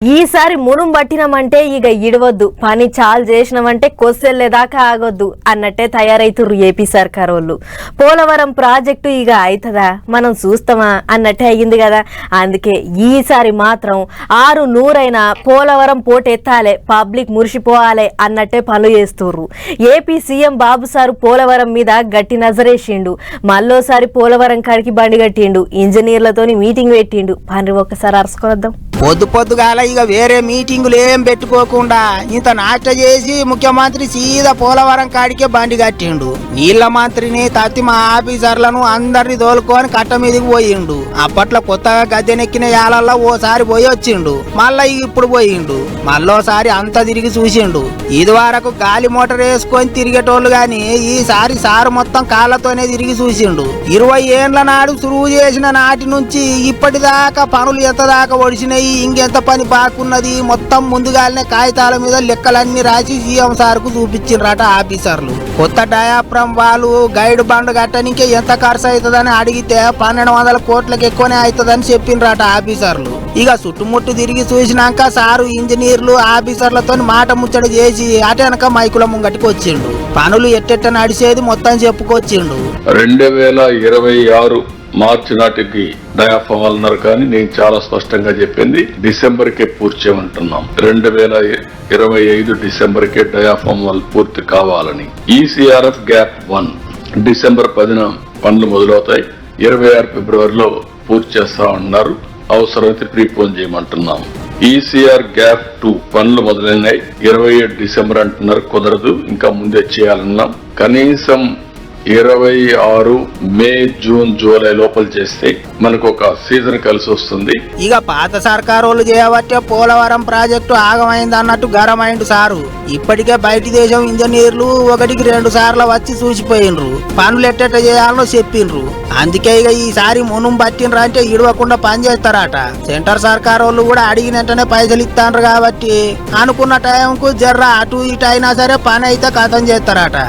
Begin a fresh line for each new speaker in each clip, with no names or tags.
ఈసారి మునుం పట్టినమంటే ఇక ఇడవద్దు, పని చాలు చేసినామంటే కొస్సెల్లేదాకా ఆగొద్దు అన్నట్టే తయారైతుర్రు ఏపీ సర్కార్ వాళ్ళు. పోలవరం ప్రాజెక్టు ఇక అవుతుందా మనం చూస్తామా అన్నట్టే అయ్యింది కదా. అందుకే ఈసారి మాత్రం 600 పోలవరం పోటెత్తాలే, పబ్లిక్ మురిసిపోవాలే అన్నట్టే పనులు చేస్తుర్రు. ఏపీ సీఎం బాబు సారు పోలవరం మీద గట్టి నజరేసిండు. మళ్ళోసారి పోలవరం కాడికి బండి కట్టిండు, ఇంజనీర్లతోని మీటింగ్ పెట్టిండు. పని ఒక్కసారి అరుచుకొద్దాం.
పొద్దుగాల ఇక వేరే మీటింగులు ఏం పెట్టుకోకుండా ఇంత నాట చేసి ముఖ్యమంత్రి సీదా పోలవరం కాడికే బండి కట్టిండు. నీళ్ల మంత్రిని తత్తిమ ఆఫీసర్లను అందరిని తోలుకొని కట్ట మీదకి పోయిండు. అప్పట్లో కొత్తగా గద్దెనెక్కిన యాలల్లో ఓసారి పోయి వచ్చిండు, మళ్ళా ఇప్పుడు పోయిండు. మళ్ళోసారి అంతా తిరిగి చూసిండు. ఇది వరకు గాలి మోటార్ వేసుకొని తిరిగేటోళ్ళు గాని ఈసారి సారు మొత్తం కాళ్ళతోనే తిరిగి చూసిండు. 20 ఏండ్ల నాడు సురువు చేసిన నాటి నుంచి ఇప్పటిదాకా పనులు ఎంతదాకా ఒడిసినాయి, ఇంకెంత పని బాగున్నది మొత్తం ముందుగానే కాగితాల మీద లెక్కలన్నీ రాసి సీఎం సార్కు చూపించిండ్రట ఆఫీసర్లు. కొత్త డయాఫ్రమ్ వాళ్ళు గైడ్ బండ్ కట్టనికే ఎంత ఖర్చు అవుతుందని అడిగితే 1200 కోట్లకు ఎక్కువనే అవుతుందని చెప్పిండ్రట ఆఫీసర్లు. ఇక చుట్టుముట్టు తిరిగి చూసినాక సారు ఇంజనీర్లు ఆఫీసర్లతో మాట ముచ్చట చేసి అటెనక మైకుల ముంగటికి వచ్చిండు. పనులు ఎట్టెట్ట నడిచేది మొత్తం చెప్పుకొచ్చిండు.
2026 మార్చి నాటికి డయాఫామ్ అన్నారు, కానీ నేను చాలా స్పష్టంగా చెప్పింది డిసెంబర్కే పూర్తి చేయమంటున్నాం. 2025 డిసెంబర్కే డయాఫామ్ వాళ్ళు పూర్తి కావాలని. ఈసీఆర్ఎఫ్ గ్యాప్ 1 డిసెంబర్ 10న పనులు మొదలవుతాయి, 26 ఫిబ్రవరిలో పూర్తి చేస్తామన్నారు. అవసరమైతే ప్రీపోన్ చేయమంటున్నాం. ఈసీఆర్ గ్యాప్ 2 పనులు మొదలైనాయి, 27 డిసెంబర్ అంటున్నారు. కుదరదు, ఇంకా ముందే చేయాలన్నాం. కనీసం 26 మే జూన్ జూలై లోపల చేస్తే మనకు ఒక సీజన్ కలిసి వస్తుంది.
ఇక పాత సర్కారు వాళ్ళు చేయబట్టే పోలవరం ప్రాజెక్టు ఆగమైంది అన్నట్టు గరమైండు సారు. ఇప్పటికే బయటి దేశం ఇంజనీర్లు 1కి 2 సార్లు వచ్చి చూసిపోయినరు, పనులు ఎట్టెట్ట చేయాలనో చెప్పిండ్రు. అందుకే ఇక ఈసారి మునుం పట్టినరు అంటే ఇడవకుండా పని చేస్తారట. సెంటర్ సర్కారు వాళ్ళు కూడా అడిగినట్టనే పైసలు ఇస్తాండ్రు కాబట్టి అనుకున్న టైంకు జర్ర అటు ఇటు అయినా సరే పని అయితే కథం చేస్తారట.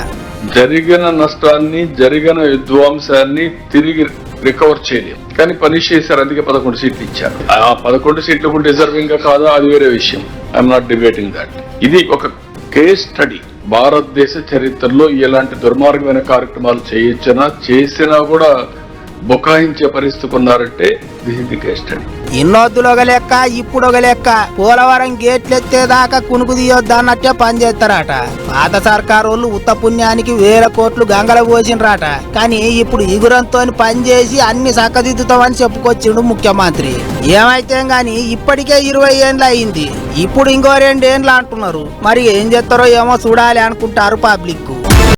జరిగిన నష్టాన్ని, జరిగిన విధ్వంసాన్ని తిరిగి రికవర్ చేయలేదు, కానీ పని చేశారు. అందుకే 11 సీట్లు ఇచ్చారు. ఆ 11 సీట్లు కూడా డిజర్వింగ్ గా కాదా అది వేరే విషయం. I'm not debating that. ఇది ఒక కేస్ స్టడీ. భారతదేశ చరిత్రలో ఇలాంటి దుర్మార్గమైన కార్యక్రమాలు చేసినా కూడా బుకాయించే పరిస్థితి ఉన్నారంటే దిస్ కేస్ స్టడీ.
ఇన్నొద్దులు ఒక లెక్క, ఇప్పుడు ఒక లెక్క. పోలవరం గేట్లు ఎత్తేదాకా కునుకు తీయొద్దు అన్నట్టే పని చేస్తారట. పాత సర్కారు వాళ్ళు ఉత్త పుణ్యానికి 1000 కోట్లు గంగల పోసిండ్రట. కానీ ఇప్పుడు ఇగురంతో పని చేసి అన్ని చక్కదిద్దుతామని చెప్పుకొచ్చిండు ముఖ్యమంత్రి. ఏమైతే గాని ఇప్పటికే 20 ఏండ్లు అయింది, ఇప్పుడు ఇంకో 2 ఏండ్లు అంటున్నారు. మరి ఏం చేస్తారో ఏమో చూడాలి అనుకుంటారు పబ్లిక్.